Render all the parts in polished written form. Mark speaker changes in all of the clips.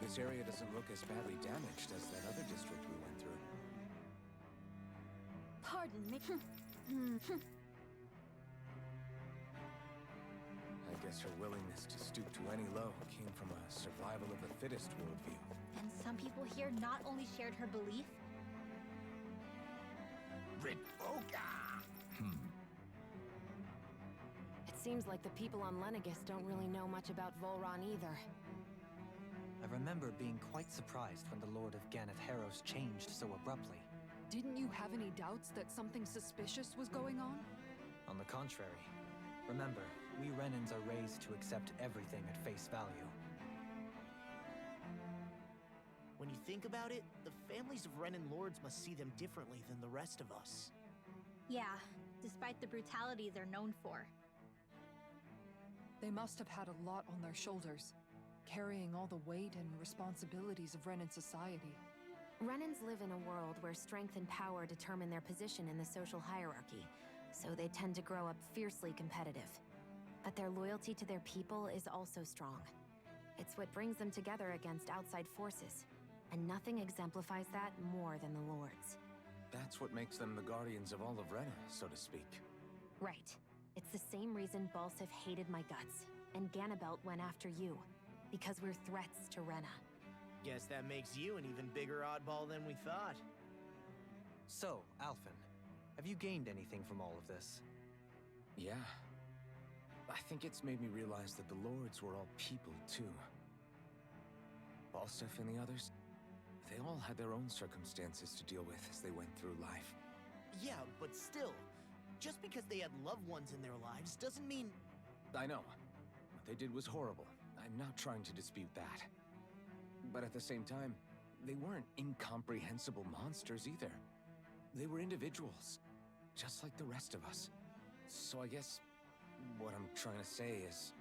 Speaker 1: This area doesn't look as badly damaged as that other district we went through.
Speaker 2: Pardon me.
Speaker 1: I guess her willingness to stoop to any low came from a survival of the fittest worldview.
Speaker 2: And some people here not only shared her belief.
Speaker 3: It seems like the people on Lenegis don't really know much about Volron either.
Speaker 4: I remember being quite surprised when the Lord of Ganath changed so abruptly.
Speaker 5: Didn't you have any doubts that something suspicious was going on?
Speaker 4: On the contrary. Remember, we Renans are raised to accept everything at face value.
Speaker 6: When you think about it, the families of Renan lords must see them differently than the rest of us.
Speaker 2: Yeah, despite the brutality they're known for.
Speaker 5: They must have had a lot on their shoulders, carrying all the weight and responsibilities of Renan society.
Speaker 3: Renans live in a world where strength and power determine their position in the social hierarchy, so they tend to grow up fiercely competitive. But their loyalty to their people is also strong. It's what brings them together against outside forces, and nothing exemplifies that more than the Lords.
Speaker 1: That's what makes them the guardians of all of Renan, so to speak.
Speaker 3: Right. It's the same reason Balseph hated my guts, and Ganabelt went after you, because we're threats to Renan.
Speaker 6: Guess that makes you an even bigger oddball than we thought.
Speaker 4: So, Alphen, have you gained anything from all of this?
Speaker 1: Yeah. I think it's made me realize that the Lords were all people, too. Balseph and the others, they all had their own circumstances to deal with as they went through life.
Speaker 6: Yeah, but still, just because they had loved ones in their lives doesn't mean...
Speaker 1: I know. What they did was horrible. I'm not trying to dispute that. But at the same time, they weren't incomprehensible monsters either. They were individuals, just like the rest of us. So I guess what I'm trying to say is...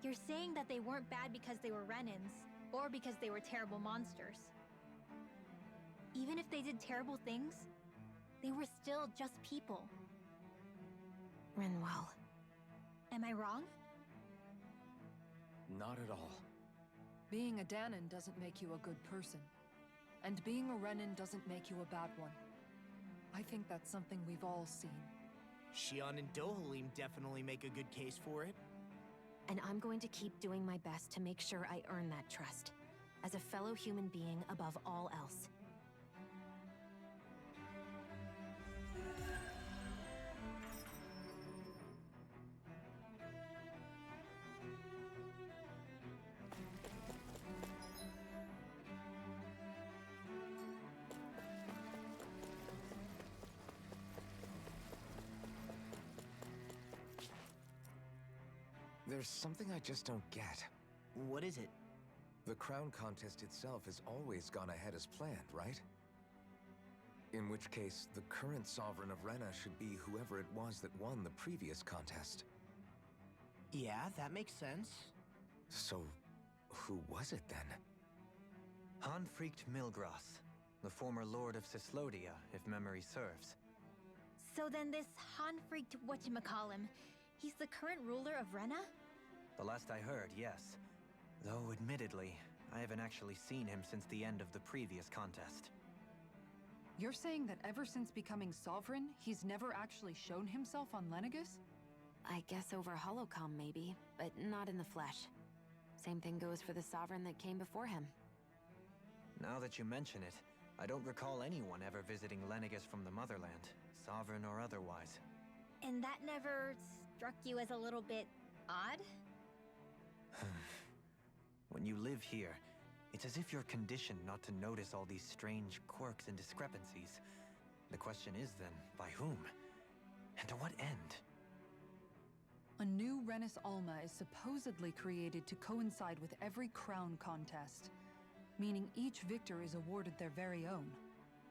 Speaker 2: You're saying that they weren't bad because they were Renans, or because they were terrible monsters. Even if they did terrible things, they were still just people.
Speaker 3: Rinwell.
Speaker 2: Am I wrong?
Speaker 1: Not at all.
Speaker 5: Being a Dahnan doesn't make you a good person. And being a Renan doesn't make you a bad one. I think that's something we've all seen.
Speaker 6: Shionne and Dohalim definitely make a good case for it.
Speaker 3: And I'm going to keep doing my best to make sure I earn that trust, as a fellow human being above all else.
Speaker 1: There's something I just don't get.
Speaker 6: What is it?
Speaker 1: The crown contest itself has always gone ahead as planned, right? In which case, the current sovereign of Renan should be whoever it was that won the previous contest.
Speaker 6: Yeah, that makes sense.
Speaker 1: So, who was it then?
Speaker 4: Confront Milgras, the former Lord of Cyslodia, if memory serves.
Speaker 2: So then this Confront whatchamacallem, he's the current ruler of Renan?
Speaker 4: The last I heard, yes. Though, admittedly, I haven't actually seen him since the end of the previous contest.
Speaker 5: You're saying that ever since becoming sovereign, he's never actually shown himself on Lenegis?
Speaker 3: I guess over holocom maybe, but not in the flesh. Same thing goes for the sovereign that came before him.
Speaker 4: Now that you mention it, I don't recall anyone ever visiting Lenegis from the motherland, sovereign or otherwise.
Speaker 2: And that never struck you as a little bit odd?
Speaker 4: When you live here, it's as if you're conditioned not to notice all these strange quirks and discrepancies. The question is then, by whom? And to what end?
Speaker 5: A new Renis Alma is supposedly created to coincide with every crown contest, meaning each victor is awarded their very own.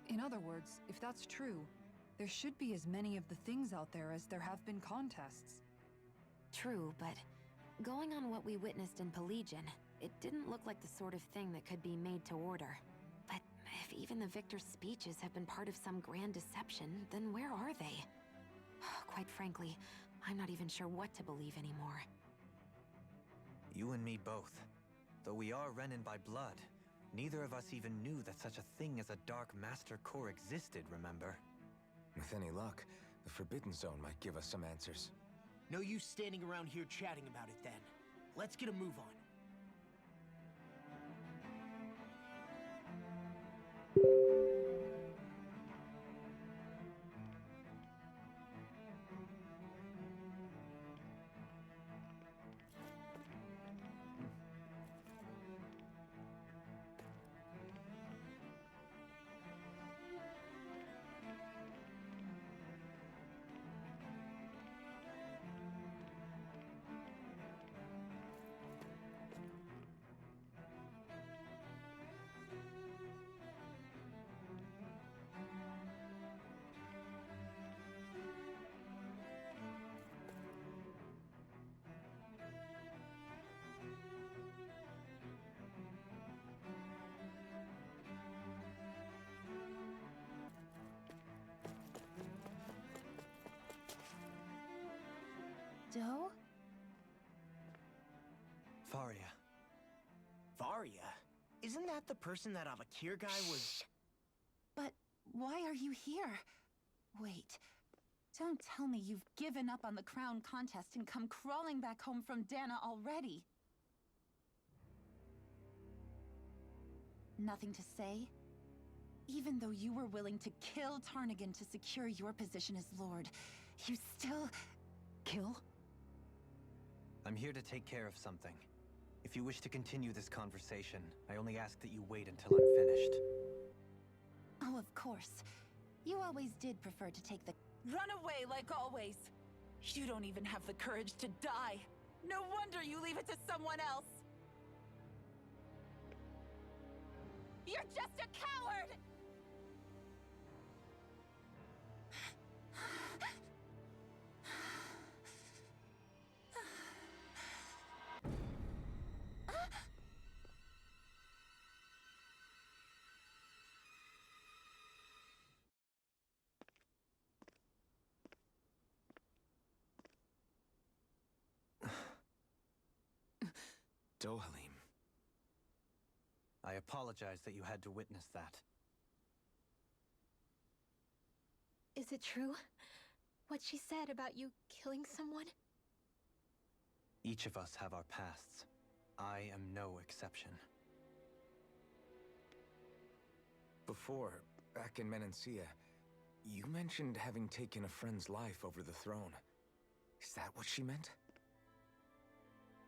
Speaker 5: In other words, if that's true, there should be as many of the things out there as there have been contests.
Speaker 3: True, but going on what we witnessed in Pelagian, it didn't look like the sort of thing that could be made to order. But if even the victor's speeches have been part of some grand deception, then where are they? Quite frankly, I'm not even sure what to believe anymore.
Speaker 4: You and me both. Though we are Renan by blood, Neither of us even knew that such a thing as a Dark Master Core existed, remember?
Speaker 1: With any luck, the Forbidden Zone might give us some answers.
Speaker 6: No use standing around here chatting about it then. Let's get a move on.
Speaker 2: Doe?
Speaker 4: Faria.
Speaker 6: Varia? Isn't that the person that Avakir guy was...
Speaker 7: But why are you here? Wait. Don't tell me you've given up on the crown contest and come crawling back home from Dahnan already. Nothing to say? Even though you were willing to kill Tarnigan to secure your position as Lord, you still... Kill?
Speaker 4: I'm here to take care of something. If you wish to continue this conversation, I only ask that you wait until I'm finished.
Speaker 7: Oh, of course. You always did prefer to take the... Run away like always! You don't even have the courage to die! No wonder you leave it to someone else! You're just a coward!
Speaker 1: Dohalim.
Speaker 4: I apologize that you had to witness that.
Speaker 2: Is it true? What she said about you killing someone?
Speaker 4: Each of us have our pasts. I am no exception.
Speaker 1: Before, back in Menancia, you mentioned having taken a friend's life over the throne. Is that what she meant?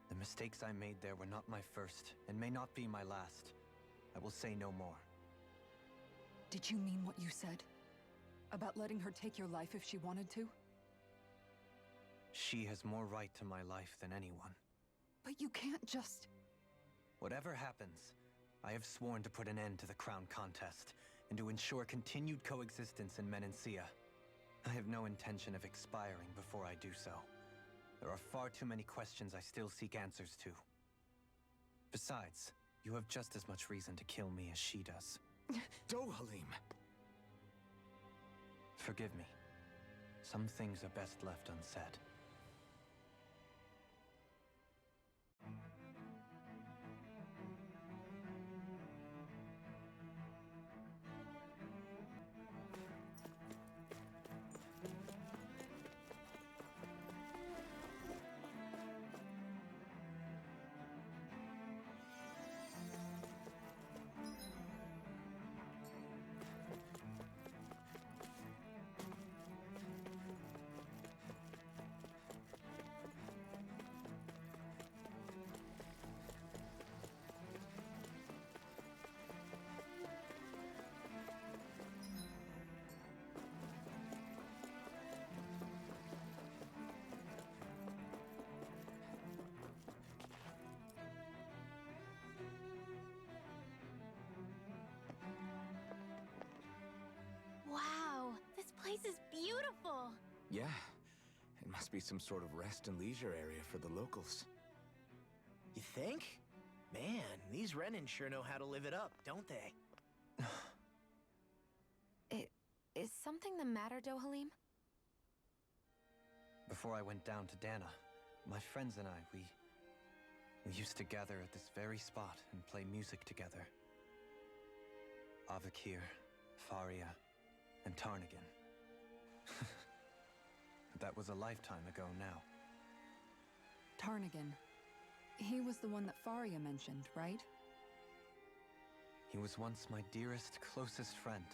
Speaker 4: The mistakes I made there were not my first, and may not be my last. I will say no more.
Speaker 5: Did you mean what you said? About letting her take your life if she wanted to?
Speaker 4: She has more right to my life than anyone.
Speaker 5: But you can't just...
Speaker 4: Whatever happens, I have sworn to put an end to the crown contest, and to ensure continued coexistence in Menancia. I have no intention of expiring before I do so. There are far too many questions I still seek answers to. Besides, you have just as much reason to kill me as she does.
Speaker 1: Dohalim!
Speaker 4: Forgive me. Some things are best left unsaid.
Speaker 2: Wow, this place is beautiful!
Speaker 1: Yeah, it must be some sort of rest and leisure area for the locals.
Speaker 6: You think? Man, these Renan sure know how to live it up, don't they?
Speaker 3: Is something the matter, Dohalim?
Speaker 4: Before I went down to Dahnan, my friends and I, we used to gather at this very spot and play music together. Avakir, Faria, and Tarnagin. That was a lifetime ago now.
Speaker 5: Tarnagin. He was the one that Faria mentioned, right?
Speaker 4: He was once my dearest, closest friend.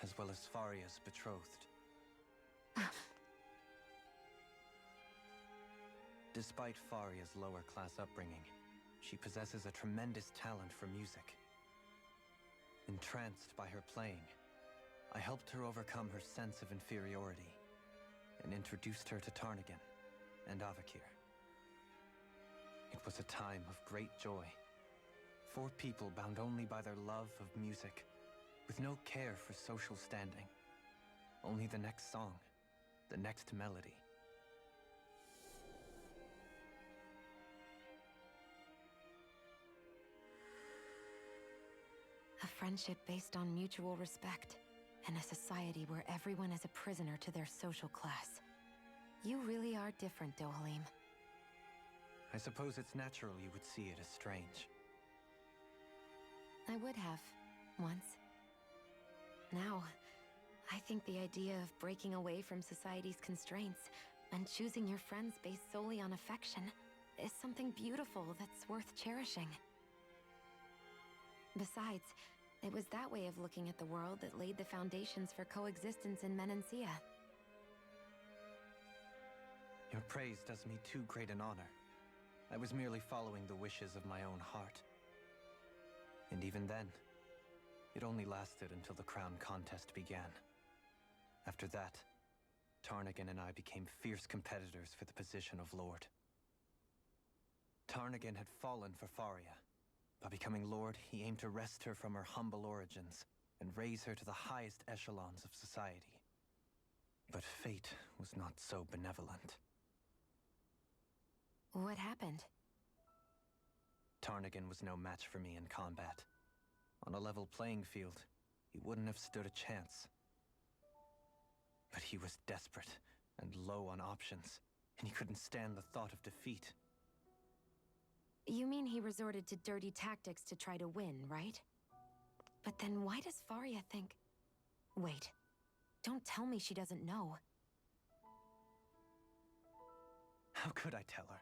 Speaker 4: As well as Faria's betrothed. Despite Faria's lower-class upbringing, she possesses a tremendous talent for music. Entranced by her playing, I helped her overcome her sense of inferiority and introduced her to Tarnagin and Avakir. It was a time of great joy. 4 people bound only by their love of music, with no care for social standing. Only the next song, the next melody.
Speaker 3: A friendship based on mutual respect, and a society where everyone is a prisoner to their social class. You really are different, Dohalim.
Speaker 4: I suppose it's natural you would see it as strange.
Speaker 3: I would have, once. Now, I think the idea of breaking away from society's constraints and choosing your friends based solely on affection is something beautiful that's worth cherishing. Besides, it was that way of looking at the world that laid the foundations for coexistence in Menancia.
Speaker 4: Your praise does me too great an honor. I was merely following the wishes of my own heart. And even then, it only lasted until the crown contest began. After that, Tarnagin and I became fierce competitors for the position of Lord. Tarnagin had fallen for Faria. By becoming Lord, he aimed to wrest her from her humble origins and raise her to the highest echelons of society. But fate was not so benevolent.
Speaker 3: What happened?
Speaker 4: Tarnagin was no match for me in combat. On a level playing field, he wouldn't have stood a chance. But he was desperate and low on options, and he couldn't stand the thought of defeat.
Speaker 3: You mean he resorted to dirty tactics to try to win, right? But then why does Faria think... Wait, don't tell me she doesn't know.
Speaker 4: How could I tell her?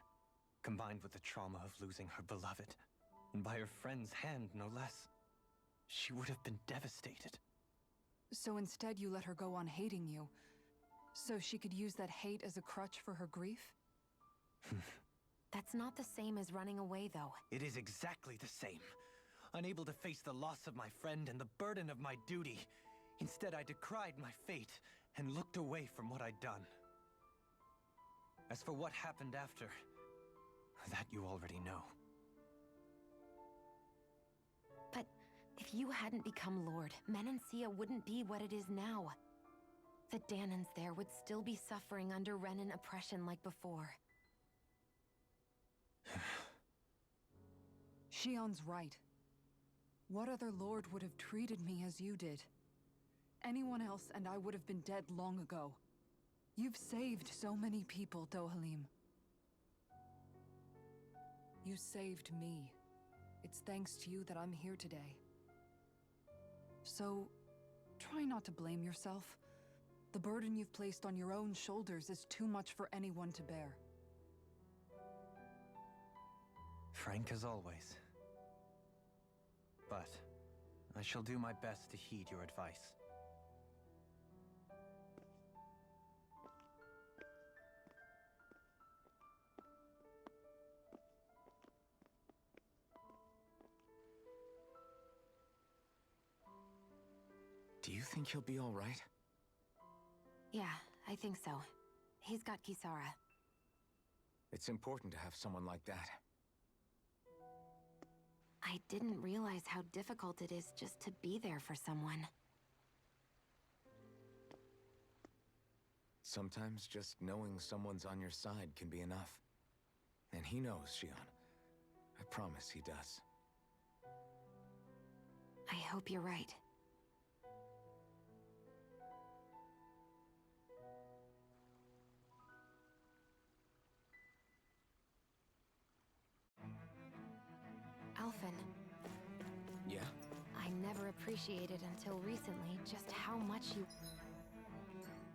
Speaker 4: Combined with the trauma of losing her beloved, and by her friend's hand, no less, she would have been devastated.
Speaker 5: So instead you let her go on hating you, so she could use that hate as a crutch for her grief?
Speaker 3: That's not the same as running away, though.
Speaker 4: It is exactly the same. Unable to face the loss of my friend and the burden of my duty, instead I decried my fate and looked away from what I'd done. As for what happened after, that you already know.
Speaker 3: But if you hadn't become Lord, Menancia wouldn't be what it is now. The Dahnans there would still be suffering under Renan oppression like before.
Speaker 5: Shionne's right. What other lord would have treated me as you did? Anyone else and I would have been dead long ago. You've saved so many people, Dohalim. You saved me. It's thanks to you that I'm here today. So, try not to blame yourself. The burden you've placed on your own shoulders is too much for anyone to bear.
Speaker 4: Frank as always. But I shall do my best to heed your advice.
Speaker 1: Do you think he'll be all right?
Speaker 3: Yeah, I think so. He's got Kisara.
Speaker 1: It's important to have someone like that.
Speaker 3: I didn't realize how difficult it is just to be there for someone.
Speaker 1: Sometimes just knowing someone's on your side can be enough. And he knows, Shionne. I promise he does.
Speaker 3: I hope you're right. Alphen,
Speaker 1: Yeah?
Speaker 3: never appreciated until recently just how much you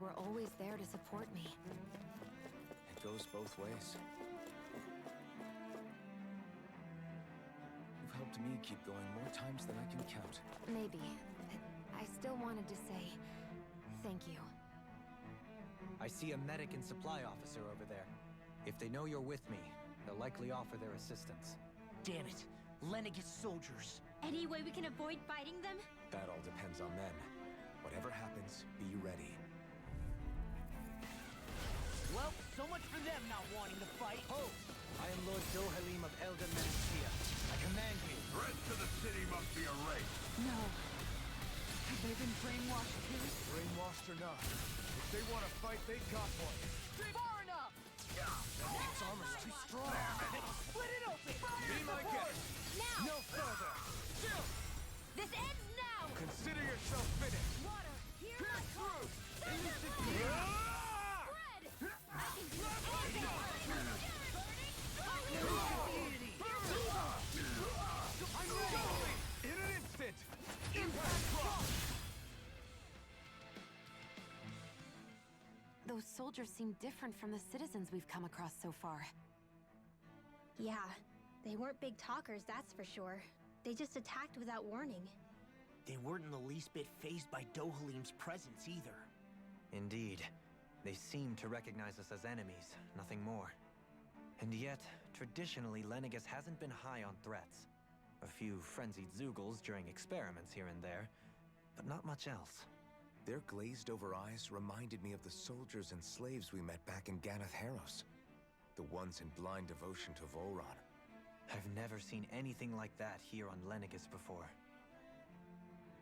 Speaker 3: were always there to support me.
Speaker 1: It goes both ways. You've helped me keep going more times than I can count.
Speaker 3: Maybe, but I still wanted to say thank you.
Speaker 4: I see a medic and supply officer over there. If they know you're with me, they'll likely offer their assistance.
Speaker 6: Damn it. Lenegis soldiers.
Speaker 2: Any way we can avoid fighting them?
Speaker 1: That all depends on them. Whatever happens, be ready.
Speaker 6: Well, so much for them not wanting to fight.
Speaker 4: Ho! I am Lord Dohalim of Elden Menecia. I command you.
Speaker 8: Threat to the city must be erased.
Speaker 5: No. Have they been brainwashed too?
Speaker 8: Brainwashed or not, if they want to fight, they got one.
Speaker 7: Far enough!
Speaker 1: Its armor's too strong.
Speaker 7: Split it open!
Speaker 8: Be my guest.
Speaker 2: Now!
Speaker 8: No further. Still,
Speaker 2: This ends now!
Speaker 8: consider yourself finished.
Speaker 2: Water, hear my
Speaker 8: Pierce
Speaker 2: call!
Speaker 8: through.
Speaker 2: Spread!
Speaker 8: Ah!
Speaker 2: I can do anything!
Speaker 8: I'm ready. In an instant. Impact drop.
Speaker 3: Those soldiers seem different from the citizens we've come across so far.
Speaker 2: Yeah, they weren't big talkers, that's for sure. They just attacked without warning.
Speaker 6: They weren't in the least bit fazed by Dohalim's presence either.
Speaker 4: Indeed. They seem to recognize us as enemies, nothing more. And yet, traditionally, Lenegis hasn't been high on threats. A few frenzied Zeugles during experiments here and there, but not much else.
Speaker 1: Their glazed-over eyes reminded me of the soldiers and slaves we met back in Ganath Harros. The ones in blind devotion to Volron.
Speaker 4: I've never seen anything like that here on Lenegis before.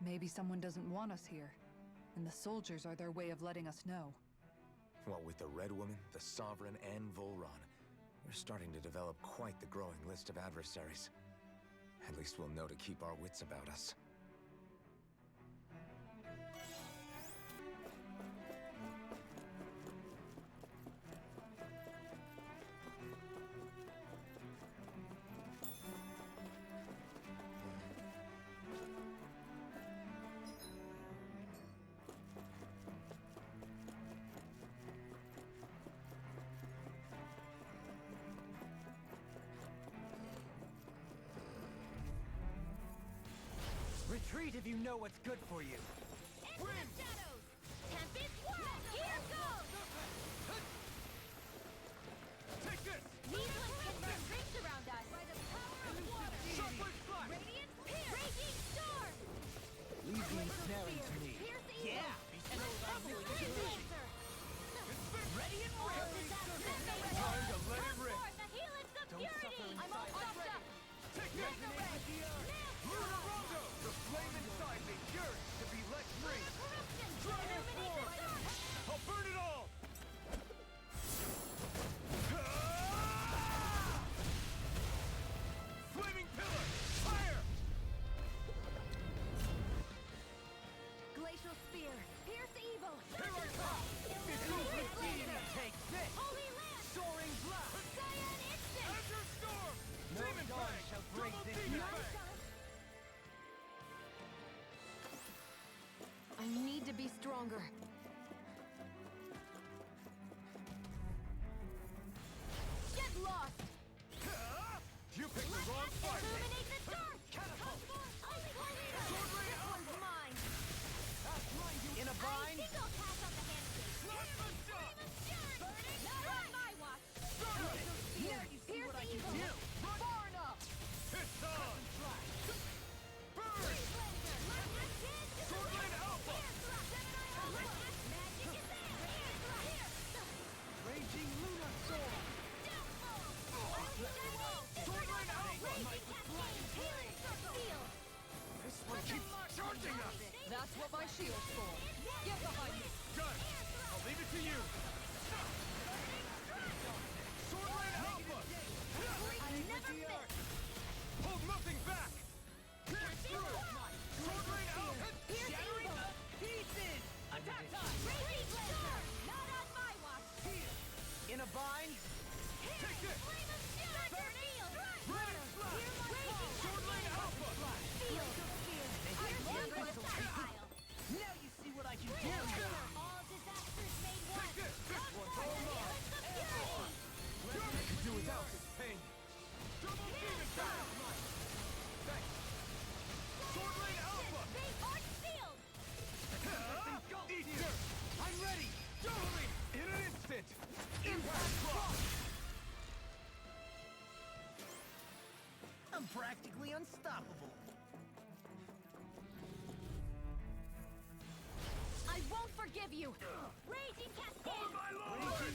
Speaker 5: Maybe someone doesn't want us here, and the soldiers are their way of letting us know.
Speaker 1: What with the Red Woman, the Sovereign, and Volron, we're starting to develop quite the growing list of adversaries. At least we'll know to keep our wits about us.
Speaker 4: Retreat if you know what's good for you.
Speaker 2: Into the shadows! Tempest whirl! Here goes!
Speaker 8: Take this.
Speaker 2: These ones can burn rings around us! By the power of water!
Speaker 8: Sharply flash.
Speaker 2: Radiant pierce! Raging storm!
Speaker 4: Leave the ensnaring to me.
Speaker 2: Pierce evil!
Speaker 6: Yeah,
Speaker 2: And Blade Lancer!
Speaker 6: ready and ready.
Speaker 8: Time to let it rip.
Speaker 2: The helix of
Speaker 4: Don't
Speaker 2: purity!
Speaker 4: suffer in
Speaker 2: I'm all
Speaker 4: silence.
Speaker 2: stopped up!
Speaker 8: Take this. Luna Rondo. The flame inside me yearns to be let free. Dragon form. I'll burn it all. Flaming pillar. Fire.
Speaker 2: Glacial spear! Pierce evil!
Speaker 8: Here I come. It's over.
Speaker 6: Take this.
Speaker 2: Holy lance!
Speaker 6: Soaring blast.
Speaker 2: Cyan instant!
Speaker 8: Azure storm.
Speaker 4: No
Speaker 8: Demon
Speaker 4: dawn
Speaker 8: fang.
Speaker 4: shall break
Speaker 8: Double
Speaker 4: this
Speaker 8: demon
Speaker 4: night.
Speaker 8: fang.
Speaker 3: I need to be stronger.
Speaker 2: Get lost!
Speaker 8: You picked the wrong fight.
Speaker 2: Illuminate the dark!
Speaker 8: Catapult.
Speaker 2: Sword Rain one's mine!
Speaker 6: In a bind.
Speaker 2: Single cast on the handshake!
Speaker 8: Flame of Death.
Speaker 2: Burning! Not on my watch! Pierce evil!
Speaker 6: do. Far enough.
Speaker 8: It's on. Burn.
Speaker 2: Freeze laser!
Speaker 8: Sword Rain Alpha.
Speaker 2: Magic is there!
Speaker 6: Raging Luna Storm.
Speaker 8: Sword Rain Alpha.
Speaker 2: Healing field!
Speaker 8: This one keeps charging us.
Speaker 5: That's what my shield's for. Get behind me!
Speaker 8: Got it. I'll leave it to you. Sword Rain Alpha.
Speaker 2: I never miss!
Speaker 8: Hold nothing back. Pierce through. Sword Rain Alpha.
Speaker 6: Shattering the pieces. Attack time.
Speaker 2: Raging storm! Not on my watch!
Speaker 6: In a bind.
Speaker 8: Take this.
Speaker 2: Flame of Zephyr field!
Speaker 8: Radiant Blast.
Speaker 2: Raging
Speaker 8: Sword Rain Alpha.
Speaker 2: field!
Speaker 6: I'm practically unstoppable.
Speaker 3: I won't forgive you! Raging Cascade!
Speaker 8: Oh, my lord!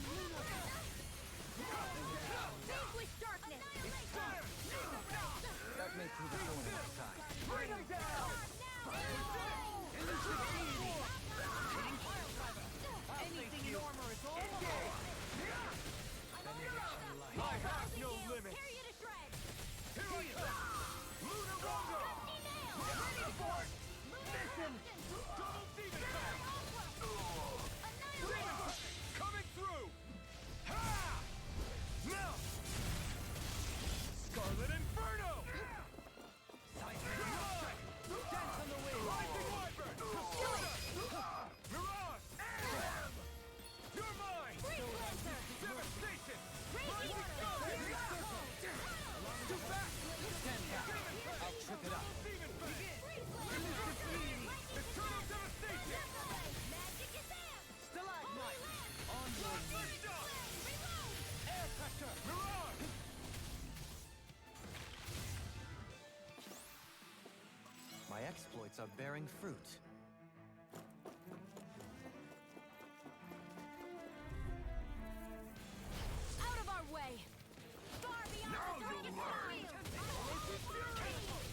Speaker 3: Vanquish darkness!
Speaker 4: That may prove a thorn in my side.
Speaker 8: Bring him down!
Speaker 7: Anything in armor is all
Speaker 8: I have no limits!
Speaker 3: Tear you to shreds!
Speaker 8: Here I come! Lunar Rondo! Ready for it! Listen! Double demon attack! Demon Fang! Coming through! Ha! Now! Scarlet Inferno!
Speaker 4: Dance on the wind!
Speaker 8: Rising Wyvern! Mirage! You're mine! Devastation! Rising Sun! Too fast!
Speaker 4: Stand back! I'll trip it up.
Speaker 8: Demon Fang! Eternal Devastation!
Speaker 4: Stalagmite! On your knees! Air pressure!
Speaker 8: Mirage!
Speaker 4: My exploits are bearing fruit.
Speaker 3: Out of our way! Far beyond
Speaker 8: Now
Speaker 3: the
Speaker 8: you'll
Speaker 3: darkest
Speaker 8: learn.
Speaker 3: skies!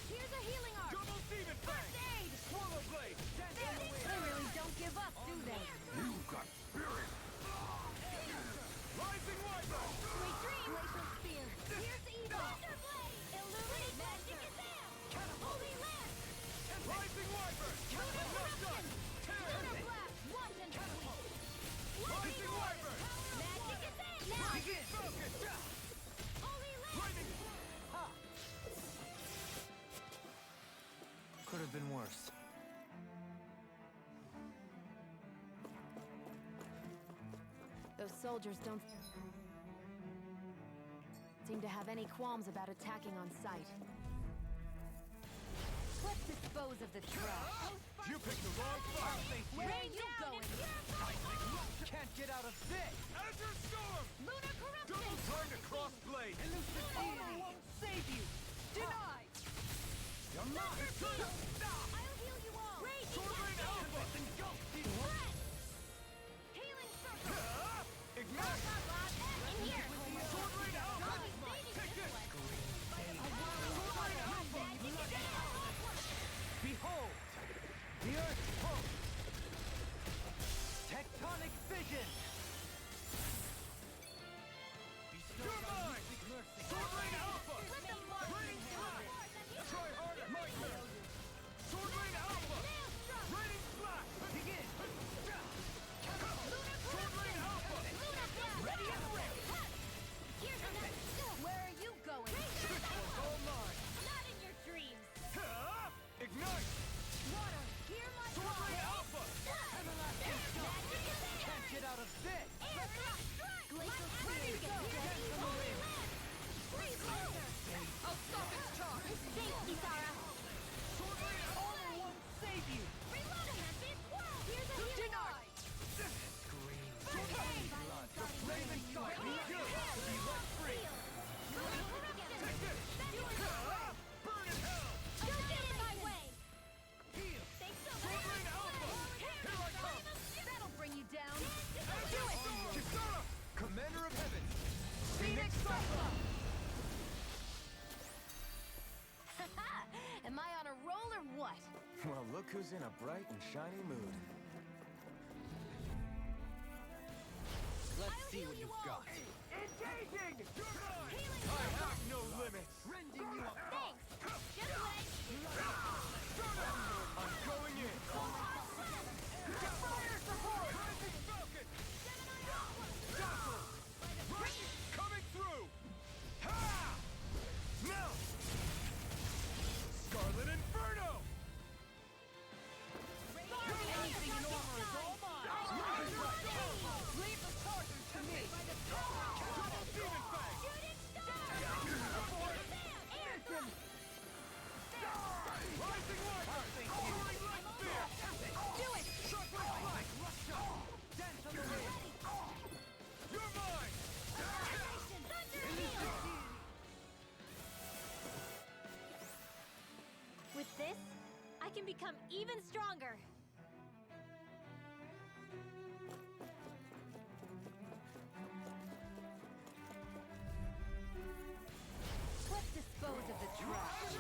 Speaker 3: Here's a healing art!
Speaker 8: Double Demon Fang!
Speaker 3: Aid!
Speaker 8: Swallow Blade!
Speaker 3: They really don't give up, do they?
Speaker 8: You got spirit! Rising Wyvern!
Speaker 3: Sweet dream! Glacial spear! Here's evil! Thunderblade! Illuminate magic is there! Holy lance!
Speaker 8: Rising Wyvern!
Speaker 3: Lunar
Speaker 8: Enough
Speaker 3: corruption!
Speaker 8: done! Tear!
Speaker 3: Lunar blast! Wanton sweep!
Speaker 8: Rising Wyvern!
Speaker 3: Magic is in! Now!
Speaker 8: Begin! Focus!
Speaker 3: Holy lance!
Speaker 8: Lightning!
Speaker 4: Could have been worse.
Speaker 3: Those soldiers don't seem to have any qualms about attacking on sight. Let's dispose of the trash.
Speaker 8: You picked the wrong fight!
Speaker 3: Where are you going?
Speaker 4: Can't get out of this!
Speaker 8: Azure Storm!
Speaker 3: Lunar corruption!
Speaker 8: Double time to cross blade!
Speaker 7: Armor won't save you! Denied!
Speaker 8: You're not!
Speaker 3: I'll heal you all! Raging
Speaker 8: Sword Rain Alpha!
Speaker 3: Threat! Healing circle!
Speaker 8: Ignite!
Speaker 3: In here!
Speaker 8: Sword Rain Alpha! Take this! Sword Rain Alpha!
Speaker 4: Behold! The Earth pulse! Tectonic vision!
Speaker 8: You're mine! Sword Rain Alpha! Raining Slash! Try harder! Nightmare! Sword Rain Alpha! Raining Slash!
Speaker 4: Begin!
Speaker 8: Sword Rain Alpha!
Speaker 3: Ready and ready! Here's another! Where are you going?
Speaker 8: All mine!
Speaker 3: Not in your dreams!
Speaker 8: Ignite!
Speaker 3: Water, hear my
Speaker 8: Sword
Speaker 3: call!
Speaker 8: Rain Alpha!
Speaker 3: Magic is there!
Speaker 4: Can't get out of this!
Speaker 3: Air strike! Glacial spear! Holy land! Freeze laser!
Speaker 7: I'll stop its charge!
Speaker 3: Thanks, Kisara!
Speaker 8: Sword Rain Alpha!
Speaker 7: Armor won't save you!
Speaker 3: Reloading! Here's a healing art!
Speaker 8: The flame inside me good to be let free! Take this! Burn in hell!
Speaker 3: Don't get in my way!
Speaker 8: Heal! Sword Rain Alpha! Here I come!
Speaker 3: That'll bring you down!
Speaker 8: Do it! Kisara! Commander of Heaven!
Speaker 7: Phoenix Cyclone!
Speaker 3: Am I on a roll or what?
Speaker 1: Well, look who's in a bright and shiny mood.
Speaker 4: Let's
Speaker 3: I'll
Speaker 4: see
Speaker 3: heal
Speaker 4: what
Speaker 3: you
Speaker 4: you've
Speaker 3: all.
Speaker 4: got.
Speaker 8: Engaging! You're mine!
Speaker 3: Healing
Speaker 8: I have no limits!
Speaker 4: Rending you up.
Speaker 3: Thanks! Just wait!
Speaker 8: I'm going in! Fire support! Rising Falcon! Dazzle! Coming through! Ha! Now! Scarlet Inferno!
Speaker 7: Anything in armor is all mine! Leave the chargers to me!
Speaker 8: Double Demon Fang!
Speaker 3: Shooting star!
Speaker 2: I can become even stronger. Let's dispose of the trash.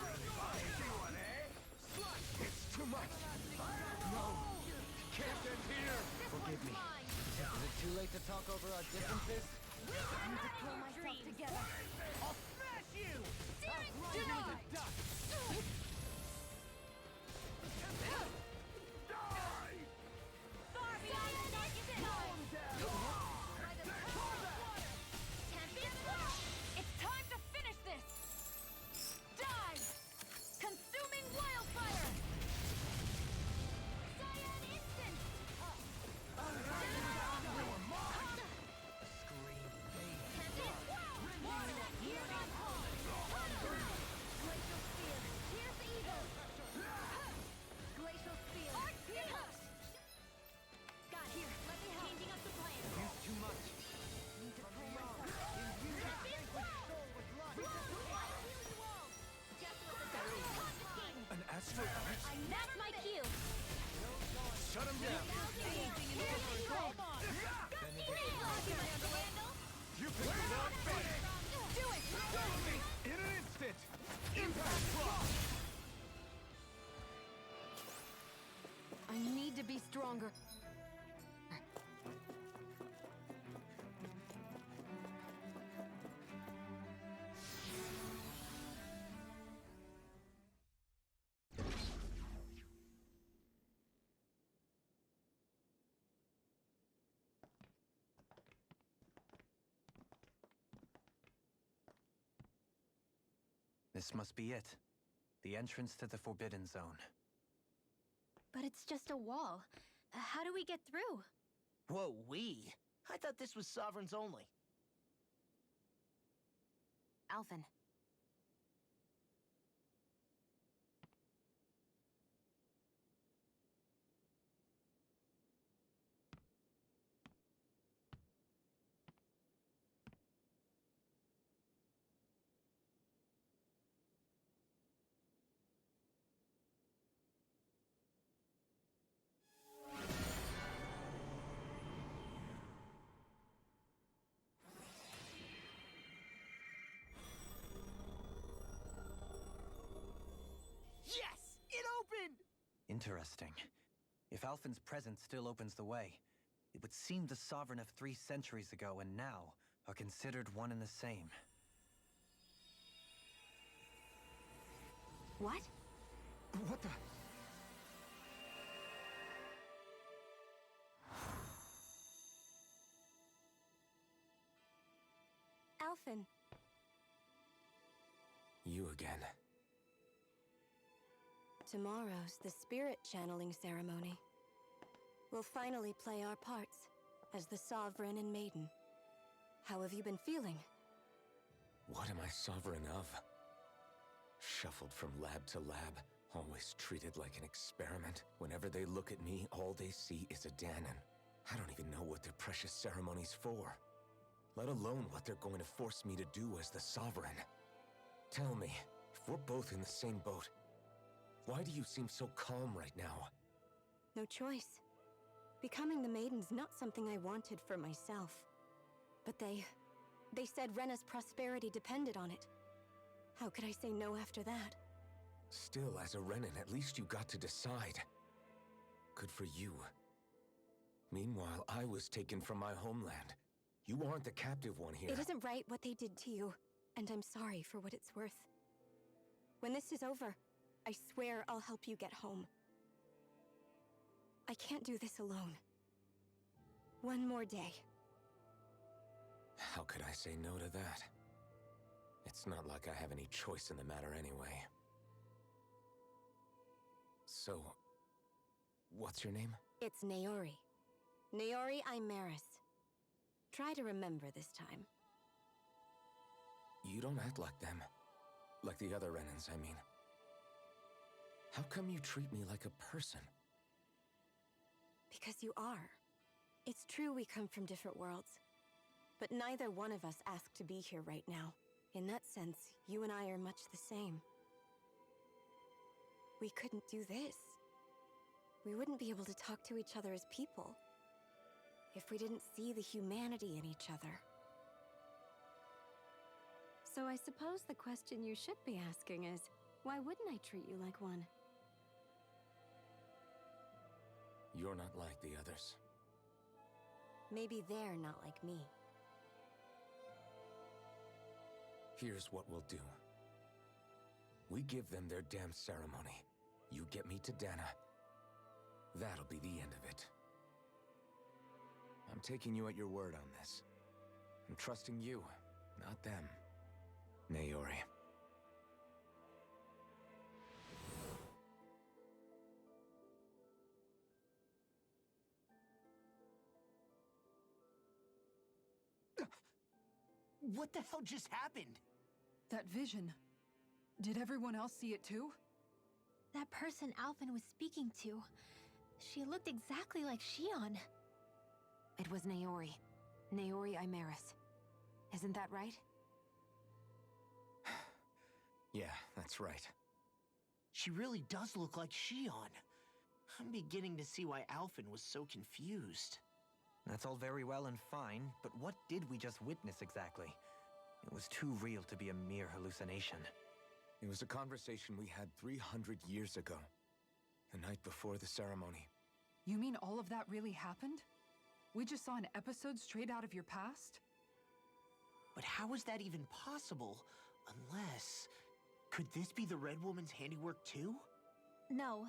Speaker 8: It's too much! No! Can't end here!
Speaker 4: Forgive me. Is it too late to talk over our differences?
Speaker 2: I need to pull myself together.
Speaker 8: I'll smash you!
Speaker 2: Denied!
Speaker 8: Die!
Speaker 2: Far beyond the darkest time! By the power of water! Tempest flow! It's time to finish this! Die! Consuming wildfire! Cyan instant! Tempest flow! Water! Here on home! Glacial spear! Here's the eagle! Glacial spear! Arctic! Got here. Let me help. Changing up the plan.
Speaker 4: Use too much.
Speaker 2: Need to pull myself. Tempest flow! Blow! Wild healing wall! Just what the dark is confiscating.
Speaker 8: An astral axe?
Speaker 2: I never my cue.
Speaker 8: Shut him down!
Speaker 2: Here's the eagle!
Speaker 8: You picked the wrong fight!
Speaker 2: Do it!
Speaker 8: In an instant! Impact block!
Speaker 3: I need to be stronger.
Speaker 4: This must be it. The entrance to the Forbidden Zone.
Speaker 2: But it's just a wall. How do we get through?
Speaker 6: Whoa, we? I thought this was sovereigns only.
Speaker 3: Alphen.
Speaker 6: Yes! It opened!
Speaker 4: Interesting. If Alphen's presence still opens the way, it would seem the Sovereign of 3 centuries ago and now are considered one and the same.
Speaker 3: What?
Speaker 8: What the?
Speaker 3: Alphen.
Speaker 1: You again.
Speaker 9: Tomorrow's the spirit channeling ceremony. We'll finally play our parts as the Sovereign and Maiden. How have you been feeling?
Speaker 1: What am I sovereign of? Shuffled from lab to lab, always treated like an experiment. Whenever they look at me, all they see is a Dahnan. I don't even know what their precious ceremony's for, let alone what they're going to force me to do as the Sovereign. Tell me, if we're both in the same boat, why do you seem so calm right now?
Speaker 9: No choice. Becoming the Maiden's not something I wanted for myself. But they said Rena's prosperity depended on it. How could I say no after that?
Speaker 1: Still, as a Renan, at least you got to decide. Good for you. Meanwhile, I was taken from my homeland. You aren't the captive one here.
Speaker 9: It isn't right what they did to you, and I'm sorry for what it's worth. When this is over, I swear I'll help you get home. I can't do this alone. One more day.
Speaker 1: How could I say no to that? It's not like I have any choice in the matter anyway. So, what's your name?
Speaker 9: It's Naori. Naori Imeris. Try to remember this time.
Speaker 1: You don't act like them. Like the other Renans, I mean. How come you treat me like a person?
Speaker 9: Because you are. It's true we come from different worlds. But neither one of us asked to be here right now. In that sense, you and I are much the same. we couldn't do this. We wouldn't be able to talk to each other as people if we didn't see the humanity in each other. So I suppose the question you should be asking is, why wouldn't I treat you like one?
Speaker 1: You're not like the others.
Speaker 9: Maybe they're not like me.
Speaker 1: Here's what we'll do. We give them their damn ceremony. You get me to Dahnan. That'll be the end of it. I'm taking you at your word on this. I'm trusting you, not them. Naori.
Speaker 6: What the hell just happened?
Speaker 5: That vision. Did everyone else see it too?
Speaker 2: That person Alphen was speaking to, she looked exactly like Shionne.
Speaker 3: It was Naori. Naori Imeris. Isn't that right?
Speaker 1: Yeah, that's right.
Speaker 6: She really does look like Shionne. I'm beginning to see why Alphen was so confused.
Speaker 4: That's all very well and fine, but what did we just witness exactly? It was too real to be a mere hallucination.
Speaker 1: It was a conversation we had 300 years ago. The night before the ceremony.
Speaker 5: You mean all of that really happened? We just saw an episode straight out of your past?
Speaker 6: But how is that even possible? Unless... Could this be the Red Woman's handiwork too?
Speaker 2: No,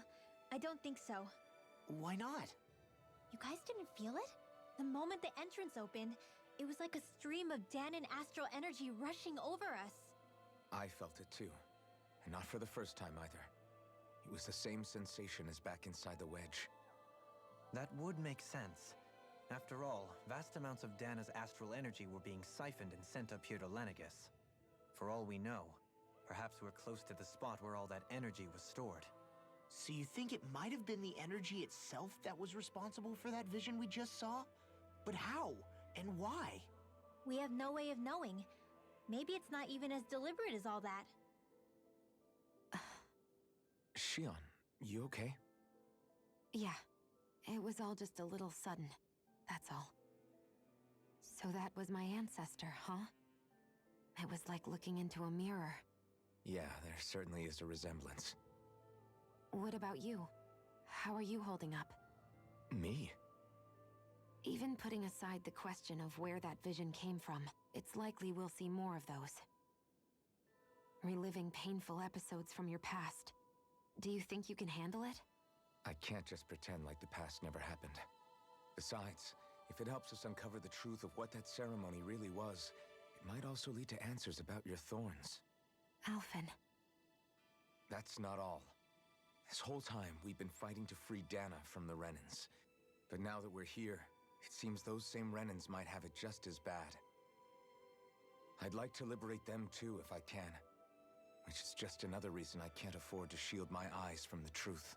Speaker 2: I don't think so.
Speaker 6: Why not?
Speaker 2: You guys didn't feel it? The moment the entrance opened, it was like a stream of Dahnan astral energy rushing over us.
Speaker 1: I felt it too. And not for the first time either. It was the same sensation as back inside the wedge.
Speaker 4: That would make sense. After all, vast amounts of Dahna's astral energy were being siphoned and sent up here to Lenegus. For all we know, perhaps we're close to the spot where all that energy was stored.
Speaker 6: So you think it might have been the energy itself that was responsible for that vision we just saw? But how? And why?
Speaker 2: We have no way of knowing. Maybe it's not even as deliberate as all that.
Speaker 1: Shionne, you okay?
Speaker 3: Yeah. It was all just a little sudden. That's all. So that was my ancestor, huh? It was like looking into a mirror.
Speaker 1: Yeah, there certainly is a resemblance.
Speaker 3: What about you? How are you holding up?
Speaker 1: Me?
Speaker 3: Even putting aside the question of where that vision came from, it's likely we'll see more of those. Reliving painful episodes from your past. Do you think you can handle it?
Speaker 1: I can't just pretend like the past never happened. Besides, if it helps us uncover the truth of what that ceremony really was, it might also lead to answers about your thorns.
Speaker 3: Alphen.
Speaker 1: That's not all. This whole time, we've been fighting to free Dahnan from the Renans. But now that we're here, it seems those same Renans might have it just as bad. I'd like to liberate them too if I can. Which is just another reason I can't afford to shield my eyes from the truth.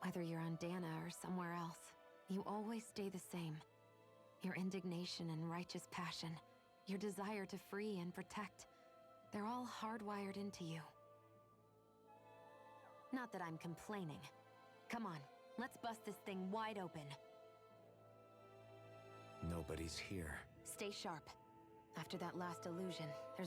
Speaker 3: Whether you're on Dahnan or somewhere else, you always stay the same. Your indignation and righteous passion, your desire to free and protect, they're all hardwired into you. Not that I'm complaining. Come on, let's bust this thing wide open.
Speaker 1: Nobody's here.
Speaker 3: Stay sharp. After that last illusion, there's